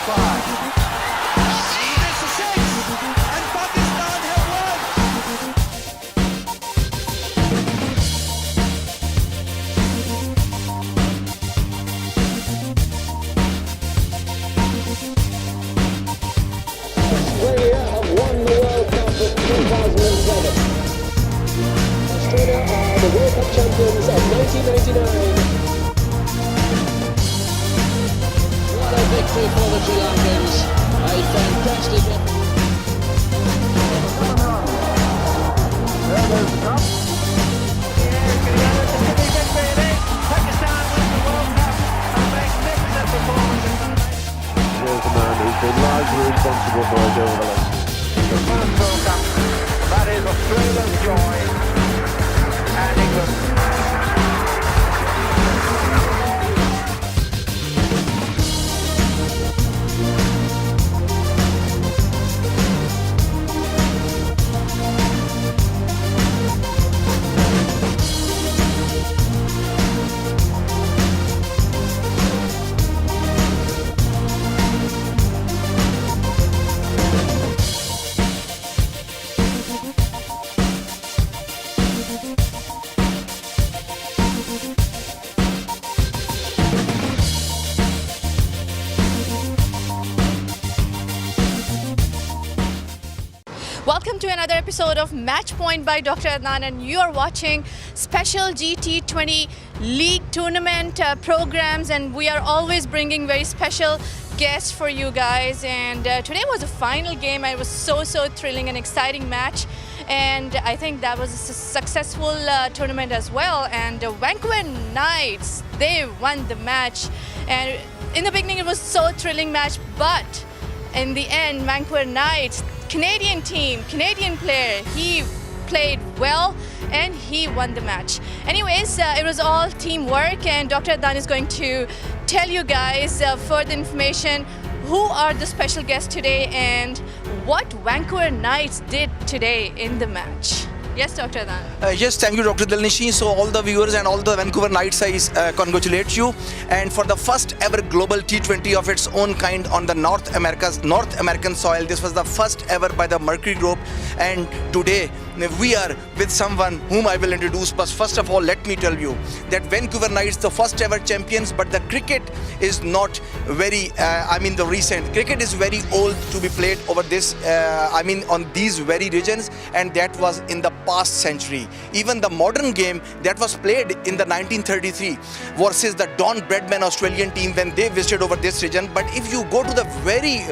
5. This is 6, and Pakistan have won. Australia have won the World Cup of 2007. Australia are the World Cup champions of 1999. What a victory for the Sri Lankans. A fantastic effort. Pakistan win the World Cup. A magnificent performance. Here's the man who's been largely responsible for us over the last The first World Cup. That is Australia's joy and England. Welcome to another episode of Match Point by Dr. Adnan, and you are watching special GT20 League tournament programs, and we are always bringing very special guests for you guys. And today was a final game. It was so thrilling and exciting match, and I think that was a successful tournament as well. And Vancouver Knights, they won the match, and in the beginning it was so thrilling match, but in the end Vancouver Knights, Canadian team, Canadian player, he played well and he won the match. Anyways, it was all teamwork, and Dr. Adnan is going to tell you guys further information, who are the special guests today and what Vancouver Knights did today in the match. Yes, Dr. Adnan. Yes, thank you, Dr. Dalnishi. So all the viewers and all the Vancouver Knights, I congratulate you. And for the first ever global T20 of its own kind on the North American soil, this was the first ever by the Mercuri Group. And today we are with someone whom I will introduce. But first of all, let me tell you that Vancouver Knights, the first ever champions, but the cricket is not very, the recent. Cricket is very old to be played over this, on these very regions, and that was in the past century. Even the modern game that was played in the 1933 versus the Don Bradman Australian team when they visited over this region. But if you go to the very,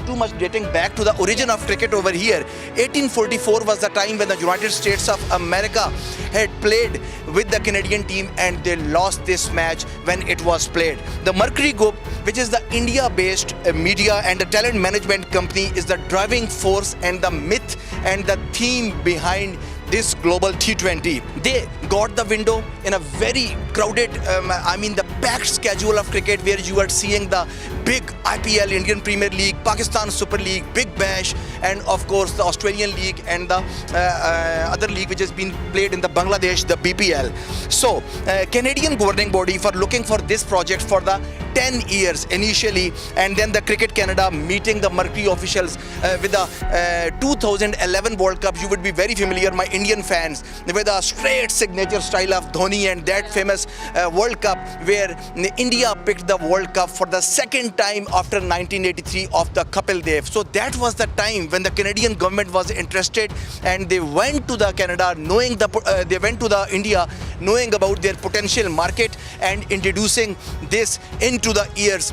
too much dating back to the origin of cricket over here, 1844 was the time when the United States of America had played with the Canadian team, and they lost this match when it was played. The Mercuri Group, which is the India-based media and the talent management company, is the driving force and the myth and the theme behind this global T20. They got the window in a very crowded, the packed schedule of cricket, where you are seeing the big IPL, Indian Premier League, Pakistan Super League, Big Bash, and of course the Australian League and the other league which has been played in the Bangladesh, the BPL. So Canadian governing body for looking for this project for the 10 years initially, and then the Cricket Canada meeting the Mercuri officials with the 2011 World Cup. You would be very familiar, my Indian fans, with a straight signature style of Dhoni and that famous World Cup where India picked the World Cup for the second time after 1983 of the Kapil Dev. So that was the time when the Canadian government was interested, and they went to the Canada knowing they went to the India knowing about their potential market and introducing this into the ears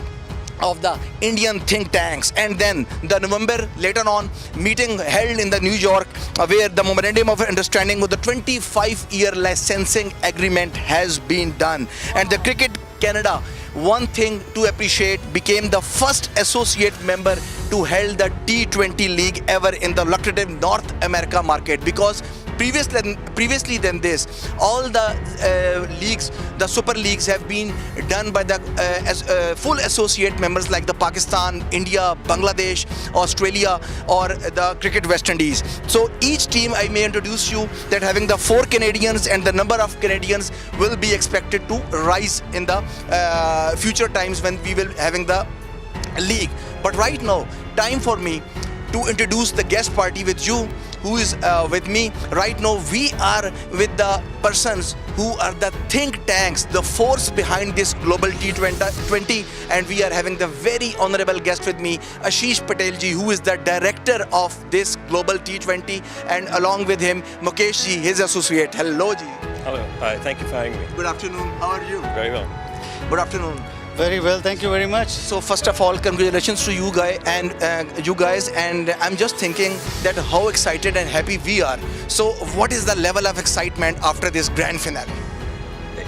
of the Indian think tanks. And then the November later on meeting held in the New York, where the memorandum of understanding with the 25-year licensing agreement has been done. And the Cricket Canada, one thing to appreciate, became the first associate member to hold the T20 league ever in the lucrative North America market, because Previously than this, all the leagues, the super leagues have been done by the full associate members like the Pakistan, India, Bangladesh, Australia, or the Cricket West Indies. So each team, I may introduce you that having the 4 Canadians, and the number of Canadians will be expected to rise in the future times when we will having the league. But right now, time for me to introduce the guest party with you, who is with me. Right now, we are with the persons who are the think tanks, the force behind this global T20, and we are having the very honorable guest with me, Ashit Patel ji, who is the director of this global T20, and along with him, Mukesh ji, his associate. Hello ji. Hello, hi, thank you for having me. Good afternoon, how are you? Very well. Good afternoon. Very well, thank you very much. So first of all, congratulations to you guys, and I'm just thinking that how excited and happy we are. So what is the level of excitement after this grand finale?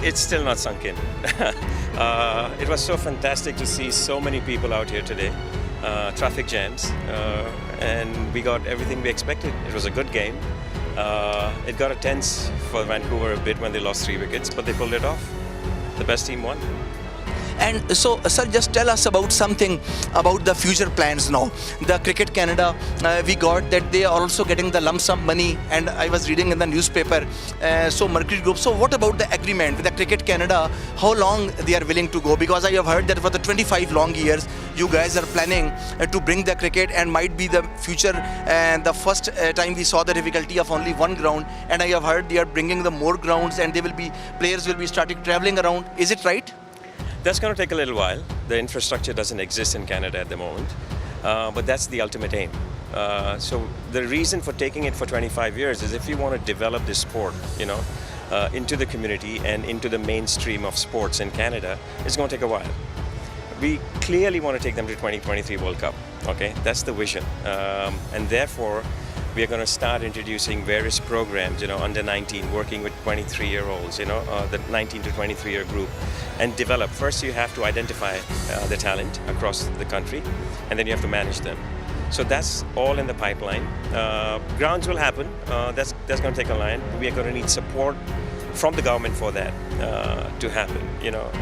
It's still not sunk in. It was so fantastic to see so many people out here today. Traffic jams, and we got everything we expected. It was a good game. It got a tense for Vancouver a bit when they lost 3 wickets, but they pulled it off. The best team won. And so, sir, just tell us about something about the future plans now. The Cricket Canada, we got that they are also getting the lump sum money, and I was reading in the newspaper. So Mercuri Group. So what about the agreement with the Cricket Canada? How long they are willing to go? Because I have heard that for the 25 long years, you guys are planning to bring the cricket, and might be the future. And the first time we saw the difficulty of only 1 ground, and I have heard they are bringing the more grounds, and players will be starting traveling around. Is it right? That's going to take a little while. The infrastructure doesn't exist in Canada at the moment, but that's the ultimate aim. So the reason for taking it for 25 years is if you want to develop this sport, into the community and into the mainstream of sports in Canada, it's going to take a while. We clearly want to take them to 2023 World Cup. Okay, that's the vision, and therefore we are going to start introducing various programs, under 19, working with 23-year-olds, the 19 to 23-year group, and develop. First, you have to identify the talent across the country, and then you have to manage them. So that's all in the pipeline. Grounds will happen. That's going to take a line. We are going to need support from the government for that to happen.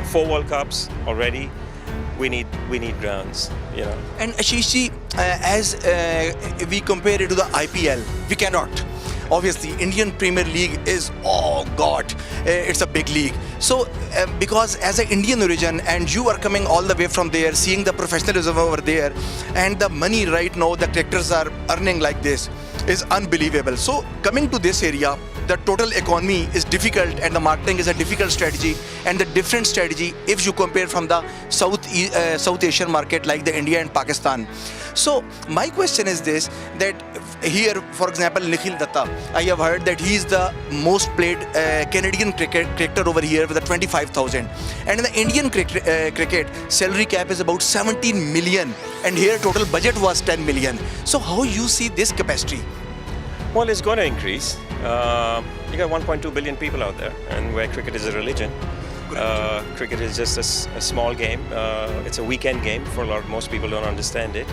4 World Cups already. We need grounds, And Ashish, as we compare it to the IPL, we cannot. Obviously, Indian Premier League is, oh God, it's a big league. So, because as an Indian origin, and you are coming all the way from there, seeing the professionalism over there, and the money right now the cricketers are earning like this is unbelievable. So, coming to this area, the total economy is difficult, and the marketing is a difficult strategy, and the different strategy if you compare from the South Asian market like the India and Pakistan. So my question is this, that here, for example, Nikhil Datta, I have heard that he is the most played Canadian cricketer over here with a 25,000, and in the Indian cricket salary cap is about 17 million, and here total budget was 10 million. So how you see this capacity? Well, it's going to increase. You got 1.2 billion people out there, and where cricket is a religion. Cricket is just a small game. It's a weekend game for most people don't understand it.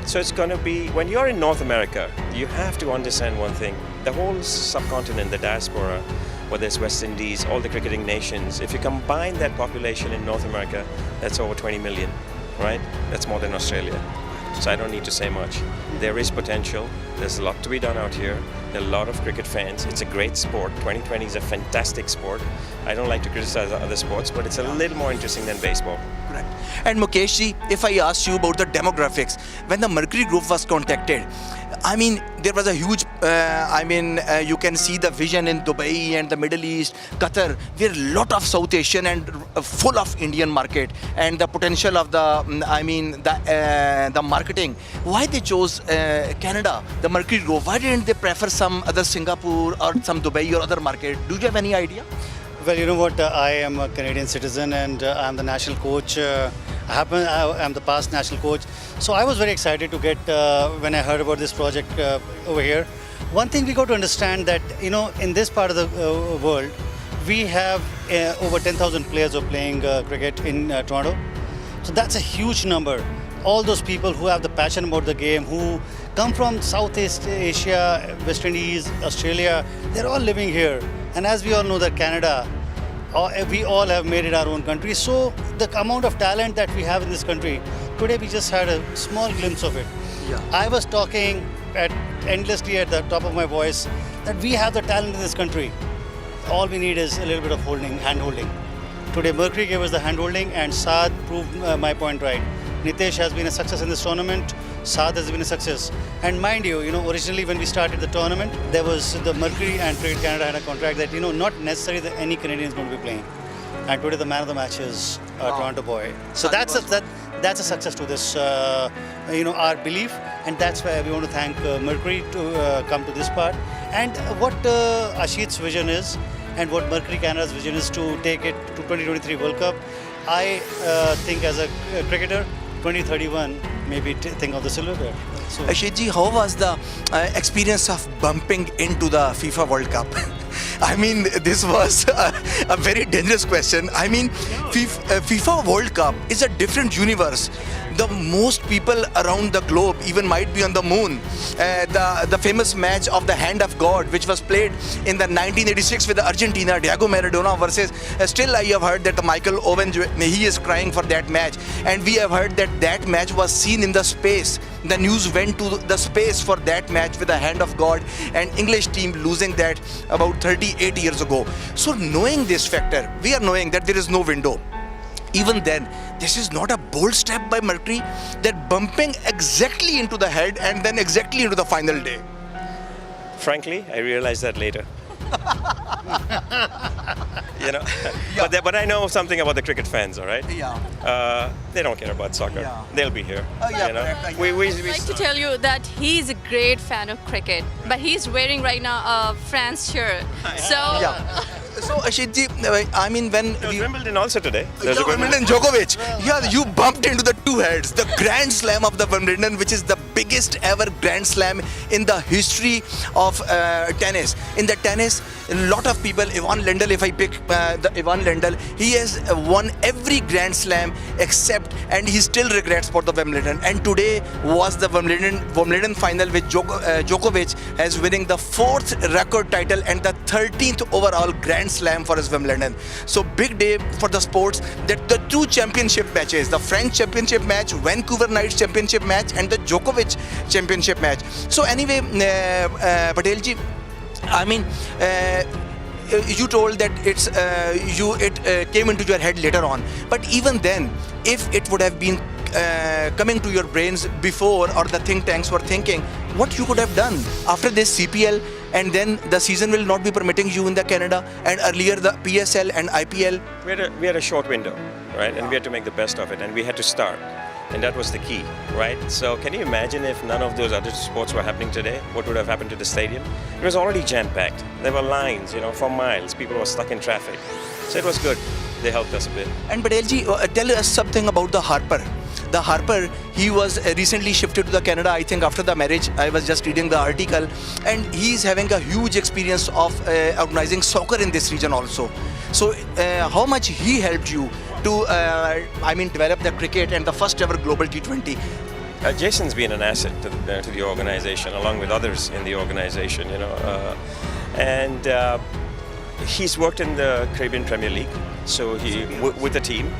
So it's going to be, when you're in North America, you have to understand one thing. The whole subcontinent, the diaspora, whether it's West Indies, all the cricketing nations, if you combine that population in North America, that's over 20 million, right? That's more than Australia. So I don't need to say much. There is potential. There's a lot to be done out here. There are a lot of cricket fans. It's a great sport. 2020 is a fantastic sport. I don't like to criticize other sports, but it's a little more interesting than baseball. Correct. And Mukesh ji, if I ask you about the demographics, when the Mercuri Group was contacted, I mean, there was a huge, you can see the vision in Dubai and the Middle East, Qatar, where a lot of South Asian and full of Indian market, and the potential of the marketing. Why they chose Canada, the Mercuri Group? Why didn't they prefer some other Singapore or some Dubai or other market? Do you have any idea? Well, you know what, I am a Canadian citizen, and I'm the national coach. I'm the past national coach. So I was very excited to get, when I heard about this project over here. One thing we got to understand that, in this part of the world, we have over 10,000 players who are playing cricket in Toronto. So that's a huge number. All those people who have the passion about the game, who come from Southeast Asia, West Indies, Australia. They're all living here. And as we all know that Canada, we all have made it our own country. So the amount of talent that we have in this country, today we just had a small glimpse of it. Yeah. I was talking endlessly at the top of my voice that we have the talent in this country. All we need is a little bit of hand holding. Today Mercuri gave us the hand holding and Saad proved my point right. Nitesh has been a success in this tournament. Saad has been a success. And mind you, originally when we started the tournament, there was the Mercuri and Trade Canada had a contract that, not necessarily that any Canadian is going to be playing. And today the man of the match is a Toronto boy. So that's a success to this, our belief. And that's why we want to thank Mercuri to come to this part. And what Ashit's vision is, and what Mercuri Canada's vision is to take it to 2023 World Cup. I think as a cricketer, 2031, maybe think of the silver belt. So, Ashit, how was the experience of bumping into the FIFA World Cup? I mean, this was a very dangerous question. I mean, FIFA World Cup is a different universe. The most people around the globe even might be on the moon. The famous match of the Hand of God, which was played in the 1986 with Argentina, Diego Maradona versus. Still, I have heard that Michael Owen, he is crying for that match, and we have heard that that match was seen in the space. The news went to the space for that match with the Hand of God, and English team losing that about 38 years ago. So knowing this factor, we are knowing that there is no window. Even then, this is not a bold step by Mercuri, that bumping exactly into the head and then exactly into the final day. Frankly, I realized that later. Yeah. But I know something about the cricket fans, all right? Yeah. They don't care about soccer. Yeah. They'll be here. Yeah, you know? correct. We I'd like to tell you that he's a great fan of cricket, but he's wearing right now a France shirt. So Yeah. So Ashitji, I mean, when There was Wimbledon also today. Yeah, Wimbledon Djokovic. Yeah, you bumped into the two heads. The Grand Slam of the Wimbledon, which is the biggest ever Grand Slam in the history of tennis. In the tennis, a lot of people, Ivan Lendl, if I pick the Ivan Lendl, he has won every Grand Slam except, and he still regrets for the Wimbledon. And today was the Wimbledon final, with Djokovic has winning the 4th record title and the 13th overall Grand Slam for his Wimbledon. So big day for the sports, that the two championship matches, the French championship match, Vancouver Knights championship match, and the Djokovic championship match. So anyway, Patelji, I mean, you told that it came into your head later on, but even then, if it would have been coming to your brains before, or the think tanks were thinking, what you could have done after this CPL, and then the season will not be permitting you in the Canada, and earlier the PSL and IPL. We had a short window, right? And we had to make the best of it, and we had to start. And that was the key, right? So can you imagine if none of those other sports were happening today? What would have happened to the stadium? It was already jam-packed. There were lines, for miles. People were stuck in traffic. So it was good. They helped us a bit. And Patelji, tell us something about the Harper. The Harper, he was recently shifted to the Canada, I think after the marriage. I was just reading the article, and he's having a huge experience of organizing soccer in this region also. So how much he helped you to develop the cricket and the first ever global T20? Jason's been an asset to the organization, along with others in the organization, and he's worked in the Caribbean Premier League, so with the team.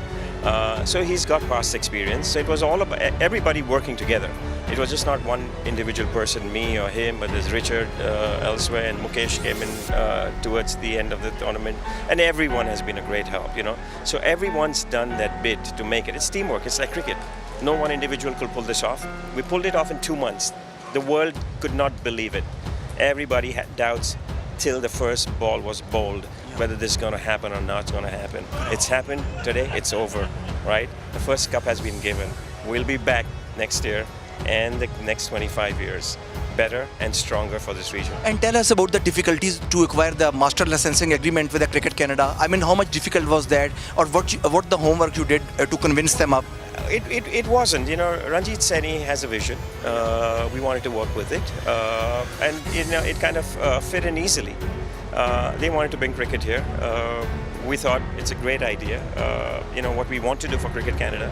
So he's got past experience. So it was all about everybody working together. It was just not one individual person, me or him, but there's Richard elsewhere, and Mukesh came in towards the end of the tournament, and everyone has been a great help, So everyone's done that bit to make it. It's teamwork. It's like cricket. No one individual could pull this off. We pulled it off in 2 months. The world could not believe it. Everybody had doubts till the first ball was bowled, whether this is going to happen or not going to happen. It's happened today, it's over, right? The first cup has been given. We'll be back next year and the next 25 years, better and stronger for this region. And tell us about the difficulties to acquire the master licensing agreement with the Cricket Canada. I mean, how much difficult was that, or what the homework you did to convince them up? It wasn't, Ranjit Saini has a vision. We wanted to work with it, and it kind of fit in easily. They wanted to bring cricket here. We thought it's a great idea. What we want to do for Cricket Canada,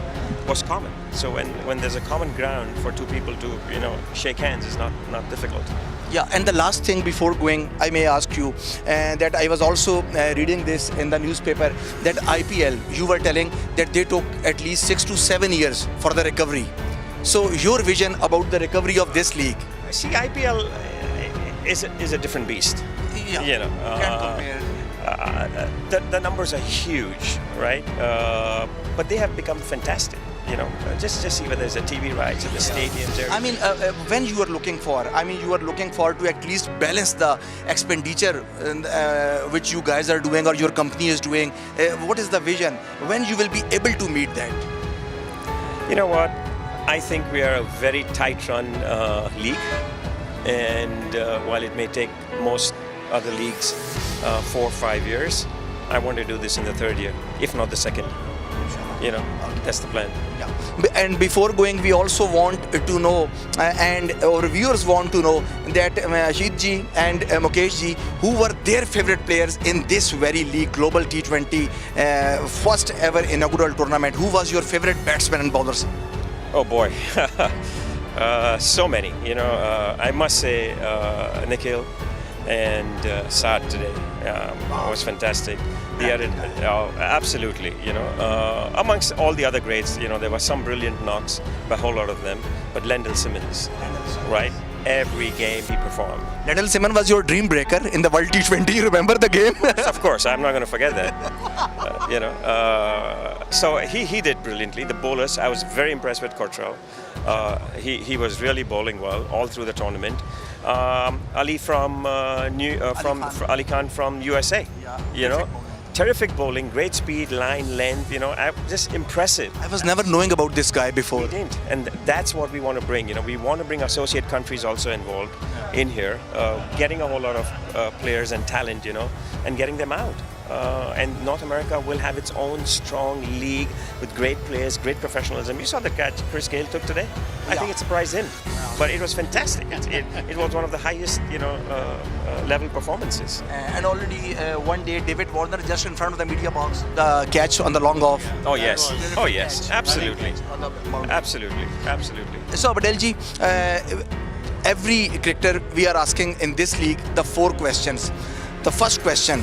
was common. So when there's a common ground for two people to shake hands is not difficult. Yeah, and the last thing before going, I may ask you that I was also reading this in the newspaper that IPL, you were telling that they took at least 6 to 7 years for the recovery. So your vision about the recovery of this league? See, IPL is a different beast. Yeah, can't compare. The numbers are huge, right? But they have become fantastic. Just see whether there's a TV rights in the stadiums. I mean, when you are looking for, you are looking for to at least balance the expenditure which you guys are doing or your company is doing. What is the vision? When you will be able to meet that? You know what? I think we are a very tight-run league, and while it may take most other leagues 4 or 5 years, I want to do this in the 3rd year, if not the 2nd. That's the plan. Yeah. And before going, we also want to know, and our viewers want to know that Ashit ji and Mukesh ji, who were their favorite players in this very league, Global T20, first ever inaugural tournament. Who was your favorite batsman and bowlers? Oh boy, so many. I must say Nikhil and Saad today was fantastic. The other, absolutely, amongst all the other greats, there were some brilliant knocks, a whole lot of them, but Lendl Simmons, right? Every game he performed. Lendl Simmons was your dream breaker in the World T20, you remember the game? Of course, I'm not going to forget that. So he did brilliantly. The bowlers, I was very impressed with Cottrell. He was really bowling well all through the tournament. Ali Khan from USA, terrific bowling, great speed, line, length, just impressive. I was never knowing about this guy before. We didn't, and that's what we want to bring. We want to bring associate countries also involved in here, getting a whole lot of players and talent, and getting them out. And North America will have its own strong league with great players, great professionalism. You saw the catch Chris Gale took today. I think it surprised him, but it was fantastic. It was one of the highest, level performances. And already one day, David Warner just in front of the media box, the catch on the long off. Oh yes, absolutely, absolutely. So Patel ji, every cricketer we are asking in this league the 4 questions. The first question: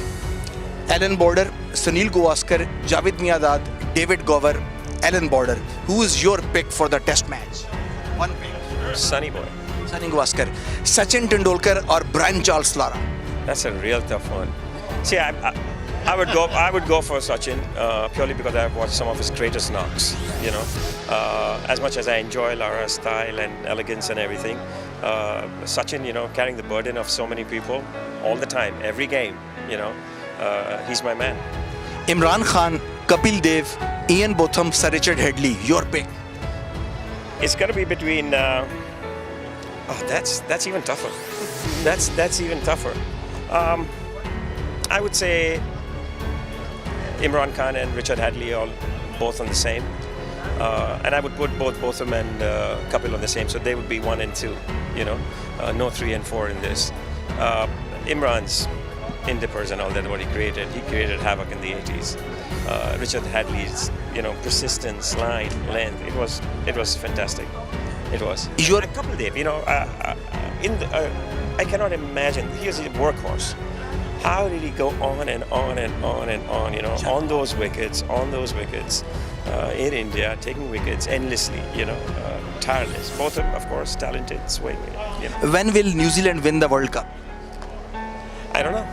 Alan Border, Sunil Gavaskar, Javed Miandad, David Gower, Alan Border. Who is your pick for the test match? One pick. Sunny boy. Sunil Gavaskar. Sachin Tendulkar or Brian Charles Lara? That's a real tough one. See, I would go for Sachin purely because I've watched some of his greatest knocks. As much as I enjoy Lara's style and elegance and everything, Sachin, carrying the burden of so many people all the time, every game, he's my man. Imran Khan, Kapil Dev, Ian Botham, Sir Richard Headley. Your pick. It's going to be between. That's even tougher. That's even tougher. I would say Imran Khan and Richard Hadley are both on the same, and I would put both Botham and Kapil on the same. So they would be 1 and 2. No 3 and 4 in this. Imran's Indipers and all that, what he created havoc in the 80s. Richard Hadley's, persistence, line, length, it was fantastic. It was. Your Kapil Dev, I cannot imagine. He was a workhorse. How did he go on and on and on and on? On those wickets, in India, taking wickets endlessly. Tireless. Both of them, of course, talented, swing. When will New Zealand win the World Cup? I don't know.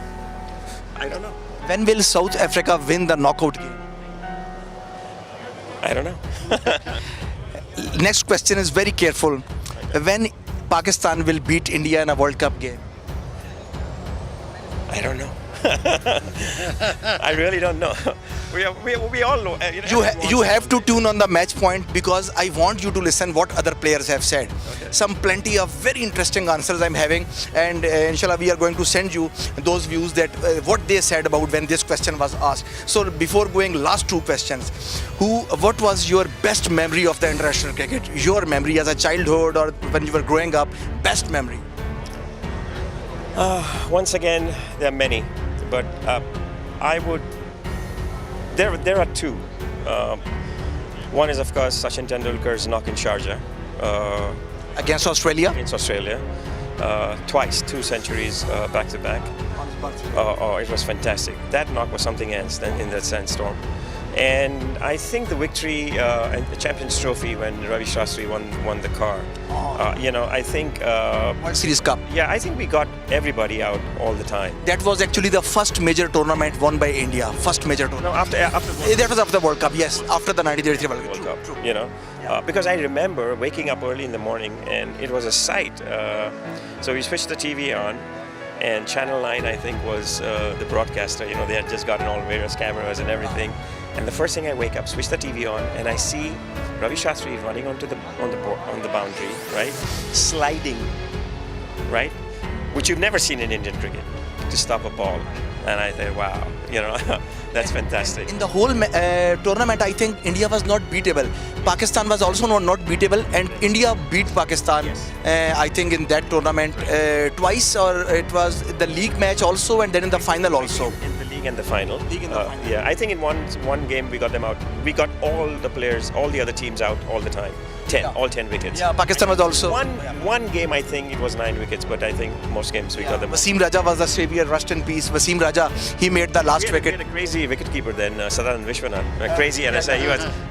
When will South Africa win the knockout game? I don't know. Next question is very careful. When Pakistan will beat India in a World Cup game? I don't know. I really don't know. We all know. You have to tune on the match point because I want you to listen what other players have said. Okay. Some plenty of very interesting answers I'm having, and inshallah we are going to send you those views that what they said about when this question was asked. So before going, last 2 questions. What was your best memory of the international cricket? Your memory as a childhood or when you were growing up, best memory? Once again, there are many, but I would. There are 2. One is, of course, Sachin Tendulkar's knock in Sharjah Against Australia? against Australia. Twice, 2 centuries back to back. Oh, it was fantastic. That knock was something else in that sandstorm. And I think the victory and the Champions Trophy when Ravi Shastri won the car. I think. World Series Cup. Yeah, I think we got everybody out all the time. That was actually the first major tournament won by India. First major tournament. No, after That was after the World Cup, yes. After the 1983 World Cup. World Cup, True. because I remember waking up early in the morning and it was a sight. So we switched the TV on, and Channel 9, I think, was the broadcaster. They had just gotten all various cameras and everything. And the first thing I wake up, switch the TV on, and I see Ravi Shastri running on the boundary, right, sliding, right, which you've never seen in Indian cricket, to stop a ball. And I thought, wow, that's fantastic. In the whole tournament, I think India was not beatable. Pakistan was also not beatable, and India beat Pakistan. Yes. I think in that tournament twice, or it was the league match also, and then in the final also. In the league and the final. League and the final. Yeah, I think in one game we got them out. We got all the players, all the other teams out all the time. 10, all 10 wickets. Yeah, Pakistan was also. One game, I think it was 9 wickets, but I think most games we got them. Wasim Raja was the savior, rest in peace. Wasim Raja, he made the last We wicket. had a crazy wicketkeeper then, Sadanand Vishwanath. Crazy NSA.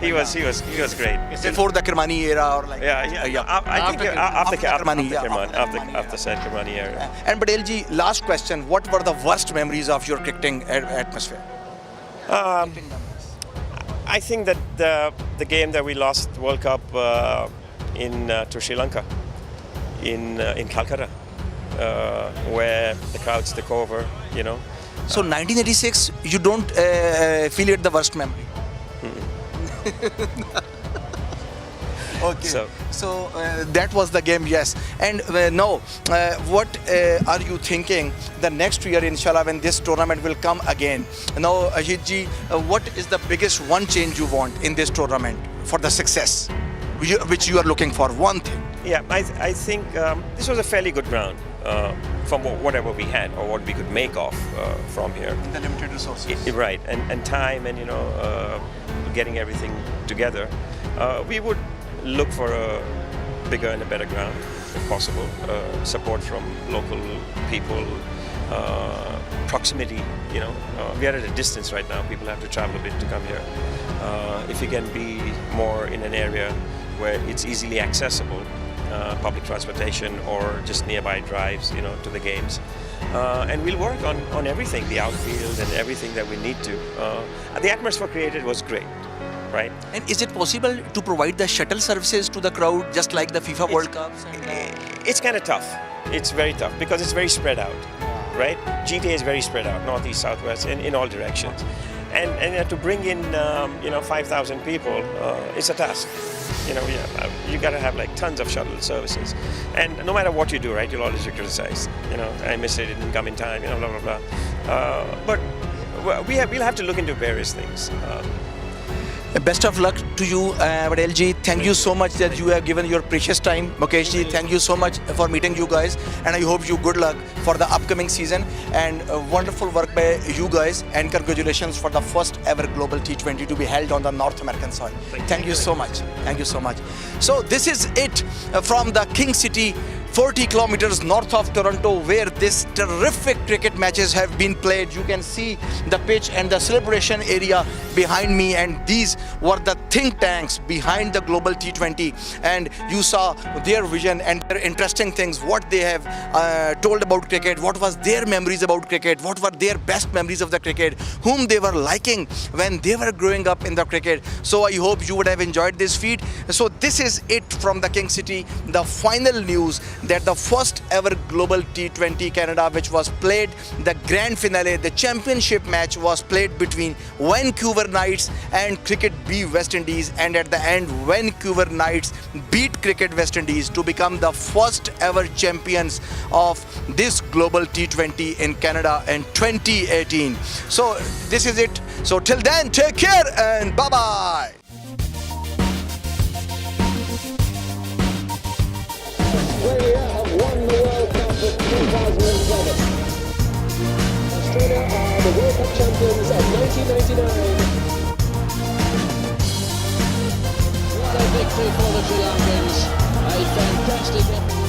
He was great. Before the Kirmani era, or like. I think after Kirmani, yeah. after said Kirmani era. And Patel ji, last question: what were the worst memories of your cricketing atmosphere? I think that the game that we lost World Cup to Sri Lanka in Calcutta, where the crowds took over, So 1986, you don't feel it the worst memory? Okay. So that was the game, yes. And now, what are you thinking the next year, inshallah, when this tournament will come again? Now, Ashit ji, what is the biggest one change you want in this tournament for the success, which you are looking for? One thing. Yeah, I think this was a fairly good ground from whatever we had or what we could make of from here. The limited resources. Right, and time and getting everything together. We would look for a bigger and a better ground if possible. Support from local people, proximity. We are at a distance right now. People have to travel a bit to come here. If you can be more in an area where it's easily accessible, public transportation or just nearby drives, to the games. And we'll work on everything, the outfield and everything that we need to. The atmosphere created was great, right? And is it possible to provide the shuttle services to the crowd, just like the FIFA World Cups? It's kind of tough. It's very tough because it's very spread out, right? GTA is very spread out, northeast, southwest, in all directions. And to bring in 5,000 people, it's a task. You got to have like tons of shuttle services, and no matter what you do, right, you'll always be criticized. I missed it didn't come in time, blah blah blah. But we'll have to look into various things. Best of luck to you, Patel ji. Thank you so much that you have given your precious time. Mukesh ji, thank you so much for meeting you guys, and I hope you good luck for the upcoming season and wonderful work by you guys, and congratulations for the first ever global T20 to be held on the North American soil. Thank you so much. Thank you so much. So this is it from the King City, 40 kilometers north of Toronto, where this terrific cricket matches have been played. You can see the pitch and the celebration area behind me, and these were the think tanks behind the global T20, and you saw their vision and their interesting things, what they have told about cricket, what was their memories about cricket, what were their best memories of the cricket, whom they were liking when they were growing up in the cricket. So I hope you would have enjoyed this feed. So this is it from the King City. The final news that the first ever global T20 Canada, which was played, the grand finale, the championship match was played between Vancouver Knights and Cricket B West Indies, and at the end Vancouver Knights beat Cricket West Indies to become the first ever champions of this global T20 in Canada in 2018. So this is it. So till then, take care and bye bye. Australia have won the World Cup of 2007. Australia are the World Cup champions of 1999. victory for the Sri Lankans. A fantastic effort.